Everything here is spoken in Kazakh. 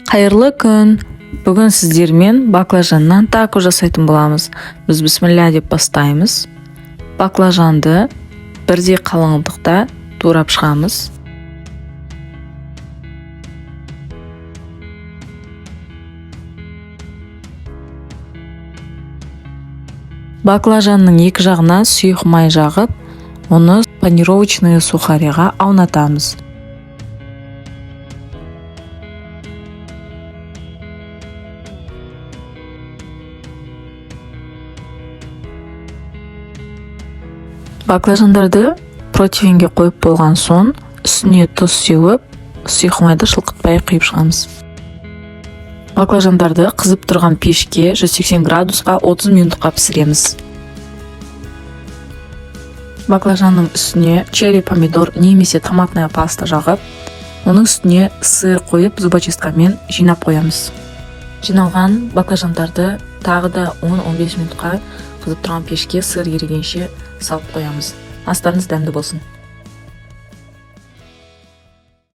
Қайырлы күн. Бүгін сіздермен баклажаннан тако жасайтын боламыз. Біз бисмилля деп бастаймыз. Баклажанды бірдей қалыңдықта турап шығамыз. Баклажанның екі жағына сұйық май жағып, оны панировочный сухариға аунатамыз. Баклажандарды противенге қойып болған соң, үстіне тұз сеуіп, сұйық майды шылқытпай құйып шығамыз. Баклажандарды қызып тұрған пешке 180 градусқа 30 минутқа пісіреміз. Баклажанның үстіне черри помидор немесе томатная паста жағып, оның үстіне сыр қойып зубочисткамен жинап қоямыз. Жиналған баклажандарды тағы да 10-15 минутқа қызып тұрған пешке сыр ерігенше салып қоямыз. Астарыңыз дәмді болсын.